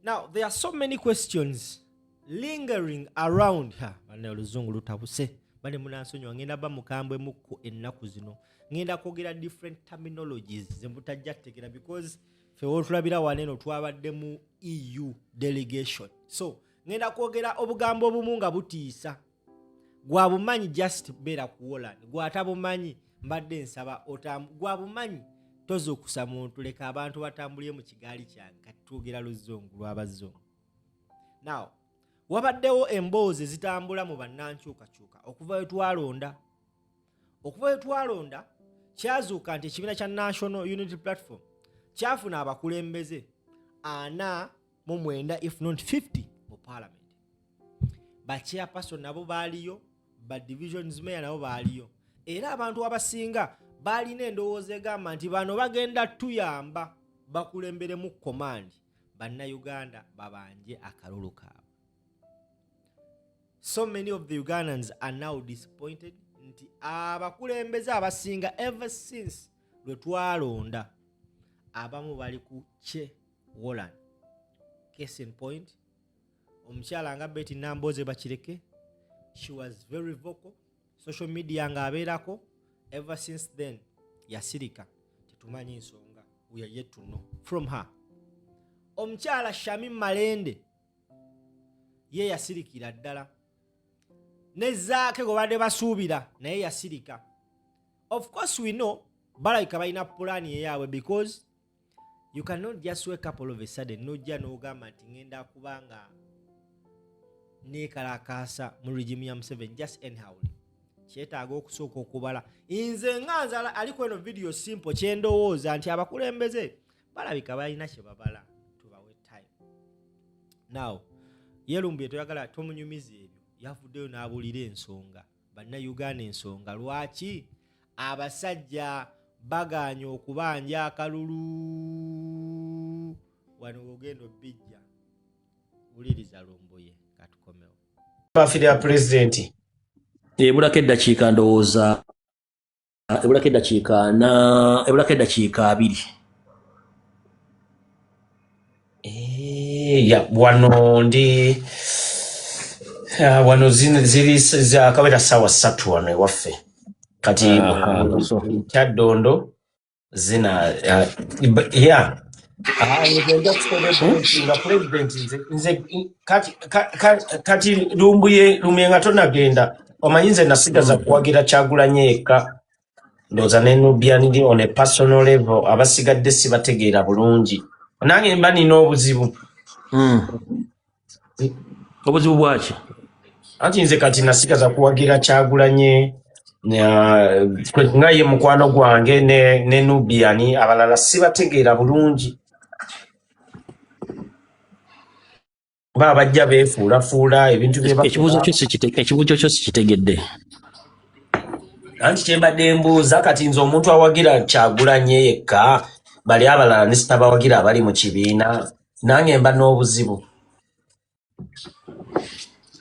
Now, there are so many questions lingering around her. Bane oluzungu lutabuse. Bane munansonyo ngenda ba mukambwe muko ennaku zino. Ngenda kwogera different terminologies zembutajja kutegera because fe otulabira waneno twabadde mu EU delegation. So, ngenda kwogera obugambo obumu nga butiisa. Gwa bumanyi just beera ku Holland. Gwa tabumanyi mbadde nsaba gwa bumanyi tozo okusa muntu leka abantu batambulye mu kigaali kyange twogera luzungu lw'abazungu. Now, wabaddewo emboozi zitambula mu bannankyukakyuka okuva we twalonda. Okuva we twalonda kyazuuka nti ekibiina kya National Unity Platform kyafuna abakulembeze 49 if not 50 mu parliament. Ba chairperson nabo baaliyo, ba divisions mayor nabo baaliyo. Era abantu abasinga balina endowooza egamba nti bano bagenda tuyamba bakulembere mu command bannayuganda babanje akalulu kaabwe. So many of the Ugandans are now disappointed nti abakulembeze abasinga ever since lwe twalonda abamu bali ku che Holland. Case in point, omukyala nga Betty Namboze bakireke, she was very vocal, social media nga abeerako. Ever since then, yasirika. Tetumanyi nsonga. We are yet to know from her. Omukyala Shamim Malende ye yasirikira ddala. Nezaake go badde basuubira naye yasirika. Of course we know balayika balina pulani eyaabwe because you cannot just wake up all of a sudden nojja n'ogamba nti ngenda kubanga neekalakaasa mu regime ya Museveni just anyhow. Kyetaaga okusooka okubala. Nze nga nzala aliko eno video simple kyendowooza nti abakulembeze balabika balina kye babala tubawe time. Now, Yerumbi toyagala tomunyumiza ebyo. Yavuddeyo n'abulira ensonga. Bannayuganda ensonga. Lwaki abasajja baganya okubanja akalulu wano ogendo bijja. Uliriza Lumbuye katukomewo. Bafira president. Ebulako eddakiika ndowooza ebulako eddakiika 2 ya wano ndi wano ziri za kawera sawa 3 wano ewaffe kati Kyaddondo zina ya ngenda kusobola president nze kati Lumbuye nga tonagenda omayinze nasigaza kuwagira Kyagulanyi eka ndoza n'Nubian ndi on a personal level abasigadde sibategeera bulungi nange mba nina obuzibu. Obuzibu bwaki? Anti nze kati nasigaza kuwagira Kyagulanyi nga ye mukwano gwange ne Nubian abalala sibategeera bulungi. Baba bajja beefuulafuula ebintu bye ekibuuzo kyo sikitegedde. Anti kyembadde mbuuza kati nze omuntu awagira Kyagulanyi yekka bali abalala ne sitabawagira abali mu kibiina nange mba n'obuzibu.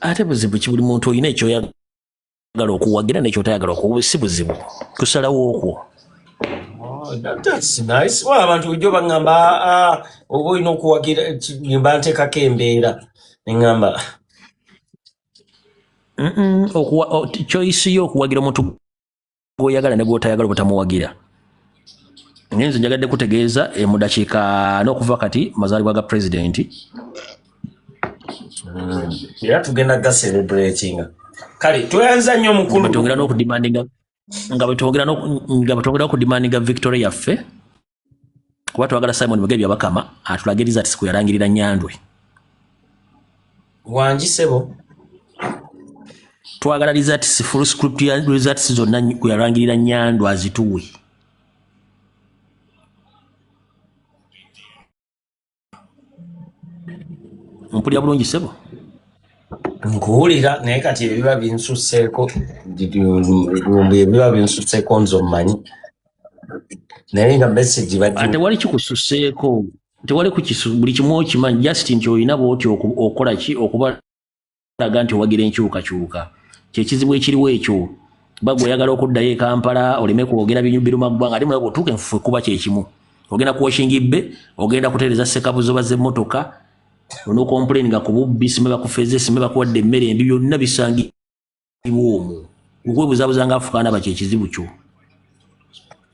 Ate buzibu ki buli muntu olina ekyoyagala okuwagira n'ekyotayagala okuwagira si buzibu. Kusalawo okwo. That's nice. Well, abantu ujjo bangamba oba olina okuwagira mba nteekako embeera ne ngamba choice yo okuwagira omuntu gw'oyagala ne gw'otayagala obutamuwagira. Nze njagadde kutegeeza mu dakiika n'okuva kati mazaalibwa ga president. Era tugenda ga celebrating. Kale tweyanza nnyo mukulu. Batongera n'okudimandinga nga batongera okudimandinga Victoria yaffe. Kuba twagala Simon Mugebi Abakama atulagiriza ati siku yarangirira Nyandwe. Wangi sebo. Twagala results full script ya results zonna kuyarangirira Nyandwe azituwe. Mpulira bulungi sebo. Nkuwulira naye kati ebiba binsusseeko ebiba binsusseeko nze omumanyi naye nga message ate wali kikususseeko tewali buli kimu okimanyi just nti olina bwoti okola ki okubalaga nti owagira enkyukakyuka kyekizibu ekiriwo ekyo bagwe oyagala okuddayo e Kampala oleme kwogera biruma ggwanga ate mulaba otuuka enfufe kuba kyekimu ogenda kuwashinga ibbe ogenda kutereeza ssekabuzo baz'emmotoka ono complaininga ku bubbi simeba kufeze simeba kuwadde emmere embi byonna bisangibwa omwo okwebuzabuza nga Afukana bakye ekizibu kyo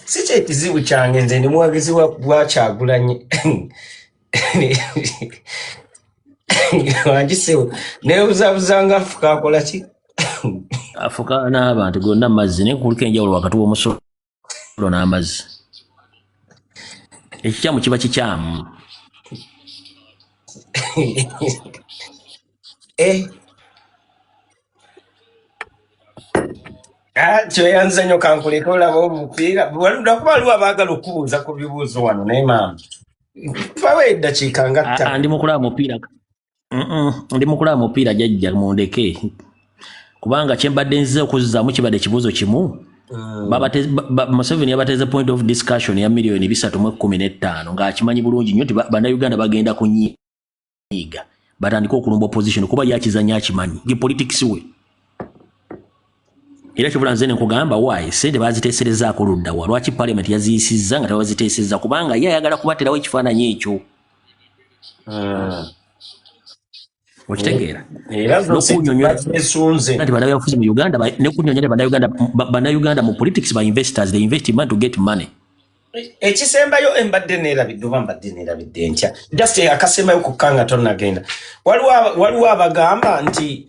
si kye kizibu kyange nze ndi muwagizi wa Kyagulanyi wangisewo nebuzabuza nga Afuka akola ki Afukana abantu gonna mazzi naye kuliko enjawulo wakati w'omusolo n'amazzi ekikyamu kiba kikyamu kyoyanza nnyo kankuleka olaba omupiira lwakuba waliwo abaagala okubuuza ku bibuuzo wano naye maama fawo eddakiika nga ttaano ndi mukulaba mupiira ndi mukulaba mupiira jjajja mundeke kubanga kyembadde nzize okuzzaamu kibadde kibuuzo kimu Museveni yabateze point of discussion ya miliyoni 315 ng'akimanyi bulungi nnyo nti bannayuganda bagenda kunyiiga batandika okulumba opposition kuba yakizanya akimanyi ge politics we era kyobula nze ne nkugamba waayi sente baziteeserezaako ludda wa lwaki parliament yaziyisizza nga tebaziteesezza kubanga ye ayagala kubaterawo ekifaananyi ekyo okitegeera nti bannabyabufuzi mu Uganda nekunyonya nti bannayuganda mu politics ba investors they invest money to get money ekisembayo embadde neerabidde oba mbadde neerabidde ntya just akasembayo kukkanga tonnagenda waliwo abagamba nti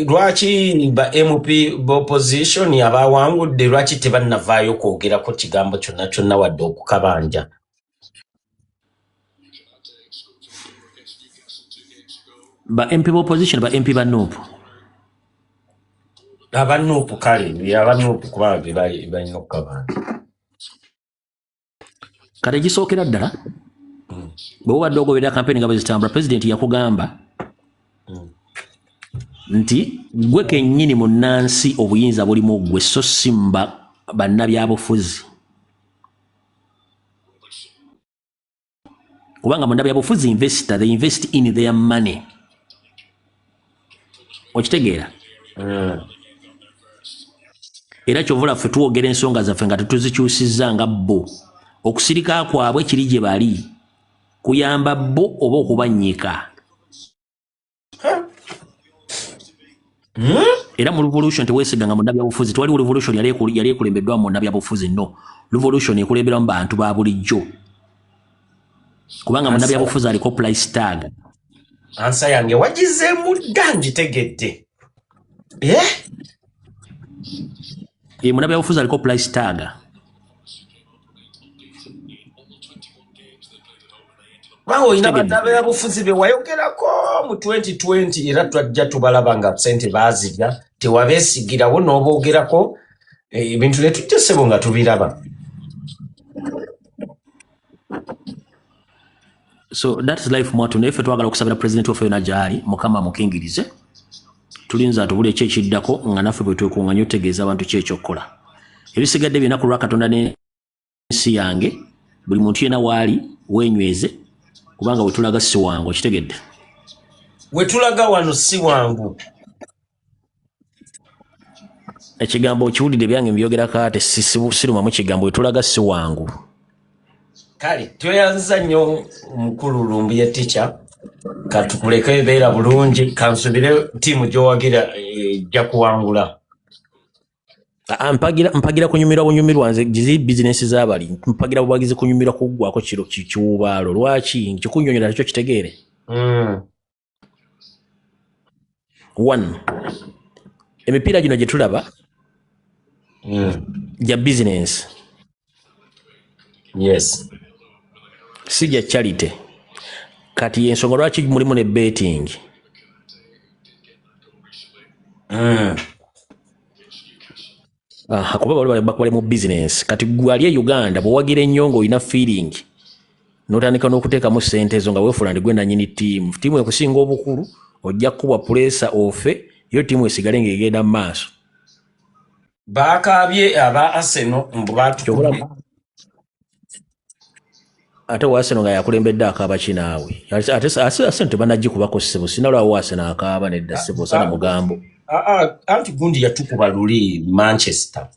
lwaki ba MP opposition abawangudde lwaki tebannavaayo kwogerako kigambo kyonna kyonna wadde okukabanja ba MP opposition ba MP ba Nuupu aba Nuupu kale aba Nuupu kuba balina okukabanja kale gisookera ddala bwe wabadde ogoberera kampeni nga bwe zitambula pulezidenti yakugamba nti gwe kennyini munnansi obuyinza bulimu gwe so simba bannabyabufuzi kubanga bannabyabufuzi investor they invest in their money okitegeera era kyovula ffe tuwogera ensonga zaffe nga tetuzikyusizza nga bo okusirika kwabwe kiri gye bali kuyamba bo oba okubannyika era mu revolution teweesiganga munnabyabufuzi tewaliwo revolution yali ekulembeddwamu munnabyabufuzi no revolution ekulemberamu bantu ba bulijjo kubanga munnabyabufuzi aliko price tag ansa yange wagizeemu dda ngitegedde munnabyabufuzi aliko price tag bawo olina bannabyabufuzi be wayogerako mu 2020 era twajja tubalaba nga sente baazirya tewabeesigirawo n'oboogerako ebintu ne tujja ssebo nga tubiraba so that's life motto naye ffe twagala okusabira president waffe yona gyali mukama mukingirize tulinza atubula ekyekiddako nga naffe bwe twekuŋŋanya otegeeza abantu kyekyokukola ebisigadde byonna ku lwa Katonda n'ensi yange buli muntu yena waali wenyweze kubanga wetulaga si wangu okitegedde wetulaga wano si wangu ekigambo okiwulidde byange mbyogerako ate sirumamu kigambo wetulaga si wangu kale tweyanza nnyo omukulu lumbi ye tica katukuleko ebeera bulungi kansubire ttiimu gyowagira ejja kuwangula mpagira kunyumirwa bunyumirwa nze gizi bizinesi z'abali mpagira bubagizi kunyumirwa kuggwako kiro kiwubaalo lwaki nkikunyonyera nakyo kitegeere 1 emipiira gino gye tulaba gya bizinesi yes si gya charity kati ensonga lwaki mulimu ne betting kuba bali mu business kati gwali e Uganda bwewagira ennyo ng'olina feeling n'otandika n'okuteekamu ssente ezo nga weefula ndi gwe nannyini ttiimu ekusinga obukulu ojja kukubwa puleesa ofe yo ttiimu esigale ng'egenda mu maaso baakaabye aba Arsenal mbubatukubye ate wa Arsenal nga yakulembedde akaaba kinaawe ate Arsenal tebanagikubako ssebo sina lwawo Arsenal akaaba nedda ssebo sana mugambo anti gundi yatukuba luli Manchester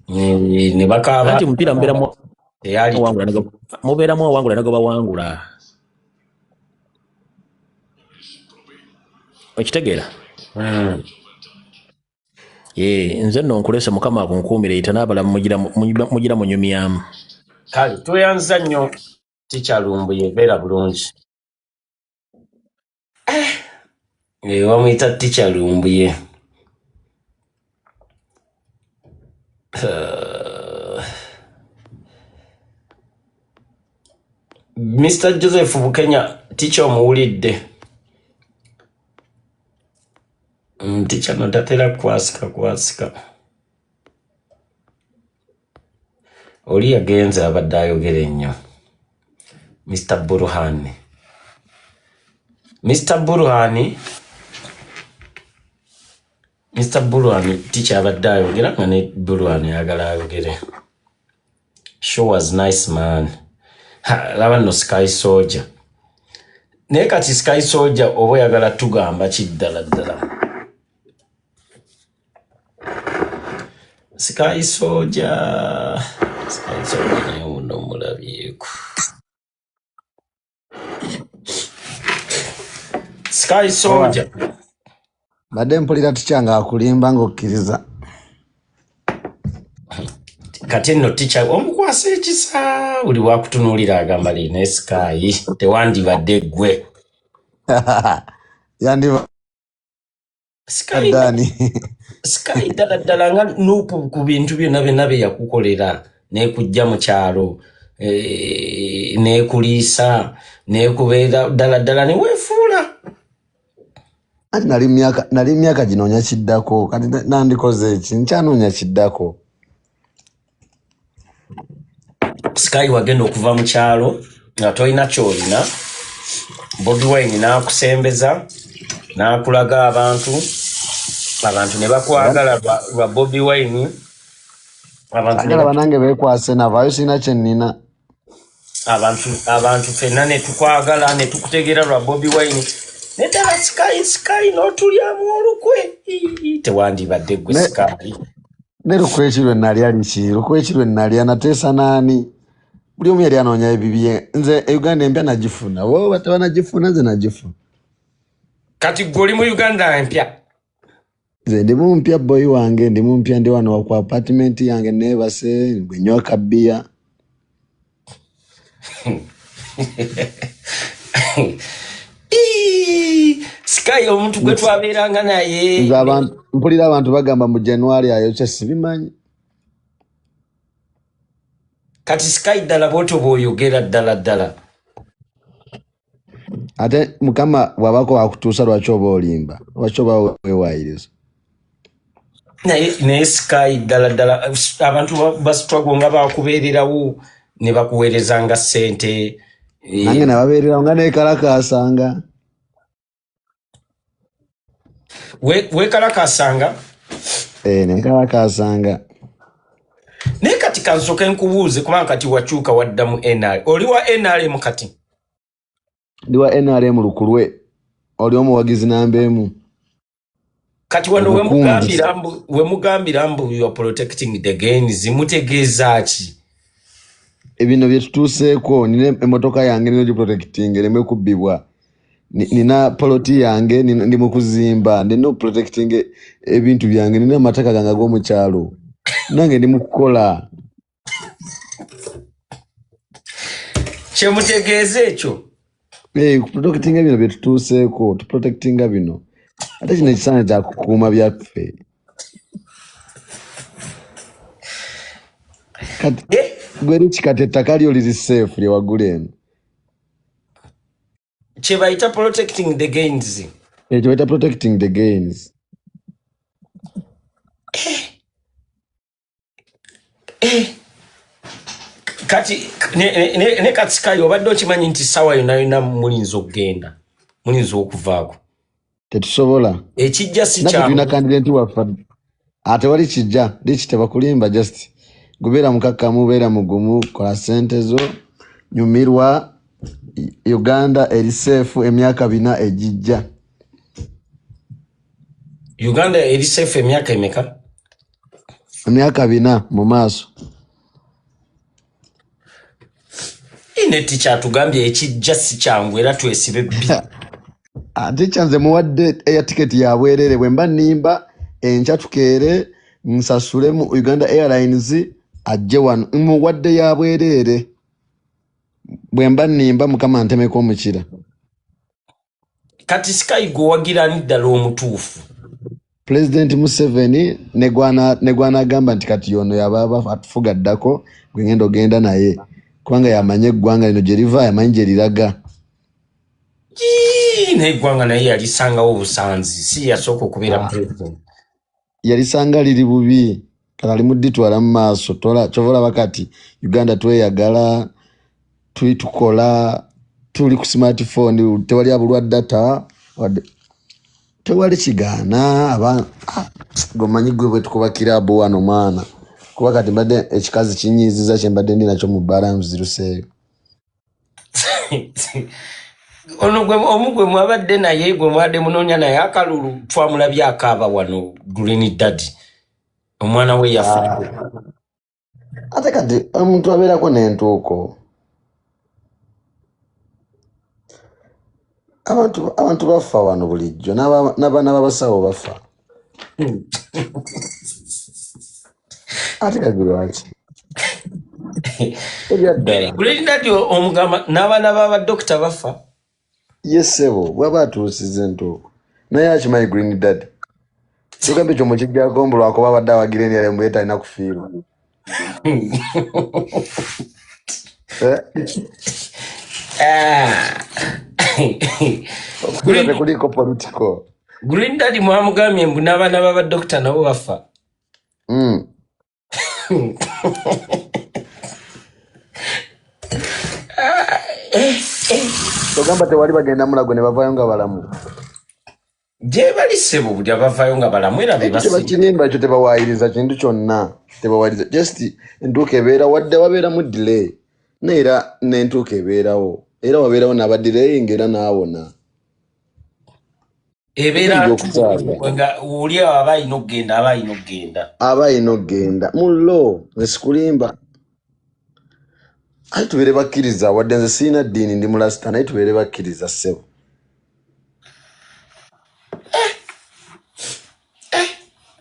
ne bakaaba anti mupiira mubeeramu awangula nago bawangula okitegeera nze nno nkulese mukama akunkuumire yita n'abalamu mugira munyumyamu kale tweyanza nnyo Teacher Lumbuye beera bulungi wamuyita Teacher Lumbuye Mr. Joseph Bukenya teacher omuwulidde teacher no tatera kwasika oli yagenze abadde ayogera ennyo Mr. Burhani teacher abadde ayogera nga ne Burhani ayagala ayogere show was nice man laba no Sky Soldier naye kati Sky Soldier oba oyagala tugamba kiddala Sky Soldier naye muno mulabyeko Sky Soldier badde mpulira tukyanga akulimba ng'okkiriza kati nno teacher omukwasa ekisa buli wakutunuulira agamba lina Sky tewandibadde ggwe yandiba Sky ddala nga nuupu ku bintu byonna bye yakukolera neekujja mu kyalo neekuliisa neekubeera ddala neweefuula ati nali myaka ginoonya kiddako kati nandikoze eki nkyanoonya kiddako Sky wagenda okuva mu kyalo nga tolina kyolina Bobi Wine n'akusembeza n'akulaga abantu ne bakwagala lwa Bobi Wine agala banange beekwase navaayo sirina kyennina abantu fenna ne tukwagala ne tukutegeera lwa Bobi Wine nedala Sky n'otulyamu olukwe tewandibadde ggwe Sky ne lukwe lwe nalya liki lukwe lwe nalya nateesa naani buli omu yali anoonya ebibye nze Uganda empya nagifuna bo bataba nagifuna nze nagifuna kati gwe oli mu Uganda empya nze ndi mumpya boyi wange ndi mumpya ndi wano ku apartment yange neebase bwenywa kabbiya Sky omuntu gwe twabeeranga naye nze mpulira abantu bagamba mu January ayokya sibimanyi kati Sky ddala bw'otyo bw'oyogera ddala ate mukama bw'abako wakutuusa lwaki oba olimba lwaki oba weewaayiriza naye Sky ddala abantu basitwago nga bakubeererawo ne bakuweerezanga ssente nange nababeererawo nga neekalakaasanga weekalakaasanga neekalakaasanga naye kati kansooke nkubuuze kubanga kati wakyuka wadda mu NRM oli wa NRM kati ndi wa NRM lukulwe oli omuwagizi nambeemu kati wano wemugambira mbu you are protecting the gains mutegeeza ki ebino bye tutuuseeko nina emmotoka yange nino giprotecting ereme kubbibwa nina poloti yange ndi mu kuzimba nina protecting ebintu byange nina amataka gange ag'omukyalo nange ndi mu kukola kyemutegeeza ekyo kuprotectinga bino bye tutuuseeko tuprotectinga bino ate kino ekisaana kyakukuuma byaffe kati gweri kikati ettaka lyo liri safe lye waggula eno kye bayita protecting the gains ekyo bayita protecting the gains kati ne kati Sky obadde okimanyi nti sawa yonna mulinza okugenda mulinza okuvaako tetusobola ekijja si tulina kandidenti waffe ate wali kijja liki tebakulimba just gubeera mukakkamu beera mugumu kola ssente zo nyumirwa Uganda eri safe emyaka 4 ejijja Uganda eri safe emyaka emeka emyaka 4 mu maaso ine tikyatugambye ekijja si kyangu era twesibe bbi ate kyanze muwadde air ticket ya bwerere bwe mba nimba enkya tukeere nsasule mu Uganda Airlines ajje wano muwadde ya bwerere bwe mba nimba mukama ntemeko omukira kati Sky go wagira ddala omutuufu President Museveni negwana agamba nti kati yono yababa atufuga ddako gwe ngendo genda naye kubanga yamanye eggwanga lino gye liva yamanyi gye liraga n'eggwanga naye yalisangawo obusanzi si yasooka okubeera president yalisanga liri bubi kala limuditwala mu maaso kyovola bakati Uganda tweyagala tukola tuli ku smartphone tewali abulwa data tewali kigaana gomanyi gwe bwe tukubakira abo wano mwana kuba kati mbadde ekikazi kinyiiziza kye mbadde ndi nakyo mu bbala nziruseeyo ono omugwe mwabadde naye gwe mwadde munoonya naye akalulu twamulabye akaaba wano Green Daddy omwana we yafa ate kati omuntu abeerako n'entuuko abantu bafa wano bulijjo n'abaana b'abasawo bafa ate kagirwaki Green Daddy omugamba n'abaana b'abadokita bafa yesebo bwaba atuusiza entuuko naye akimanyi Green Daddy tugambe ekyo mukijjako mbu lwakuba abadde awagira endyala mbu talina kufiirwa tekuliko political Green Daddy mwamugambye mbu n'abaana b'abadokita nabo bafa togamba tewali bagenda mulago ne bavaayo nga balamu gye bali ssebo buli abavaayo nga balamu era bebakirimba ekyo tebawaayiriza kintu kyonna tebawaayiriza just entuuka ebeera wadde wabeeramu delay neera n'entuuka ebeerawo era wabeerawo n'abadireyi ng'era n'awona ebeera nga oli aba alina okugenda mullo esikulimba aye tubeere bakkiriza wadde nze siina ddiini ndi mulasita naye tubeere bakkiriza ssebo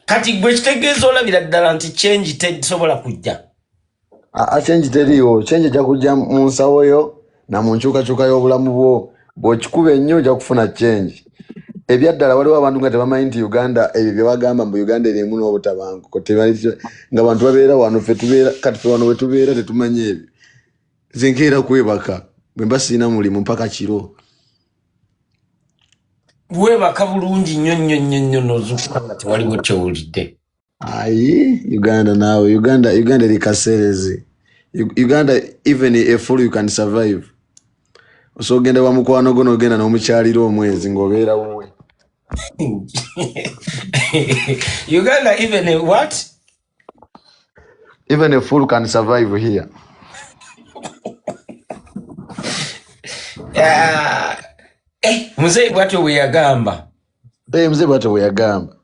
kati gwe kitegeeza olabira ddala nti change tesobola kujja change teriiwo change ejja kujja mu nsawo yo na mu nkyukakyuka y'obulamu bwo bw'okikuba ennyo ojja kufuna change ebyaddala waliwo abantu nga tebamanyi nti Uganda ebyo bye bagamba mbu Uganda erimu n'obutabanguko nga bantu babeera wano ffe tubeera kati ffe wano we tubeera tetumanyi ebyo nze nkeera kwebaka bwe mba siina mulimu mpaka kiro webaka bulungi nnyo n'ozuukuka nga tewaliwo kyowulidde ayi Uganda naawe Uganda eri kaseerezi Uganda even a fool you can survive so ogenda wa mukwano go n'ogenda n'omukyalira omwezi ng'obeera wuwe Uganda even a what? Even a fool can survive here. Mzee bwatyo bwe yagamba. Mzee bwatyo bwe yagamba.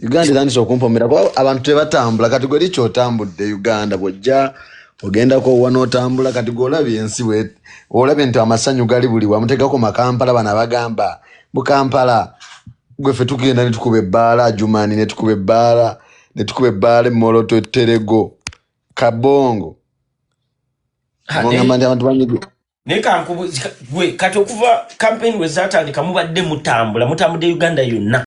Uganda tandise okumpomera kuba abantu tebatambula kati gwe licho otambudde Uganda bw'ojja ogendako wanootambula kati gw'olabye ensi olabye nti amasanyu gali buli wamu tegako makampala bana bagamba Bukampala gwe ffe tugenda ne tukuba ebbaala Jumani ne tukuba ebbaala Moroto Terego Kabongo ngamba nti abantu banyigu Neka gwe kati okuva campaign we zatandika mubadde mutambudde Uganda yonna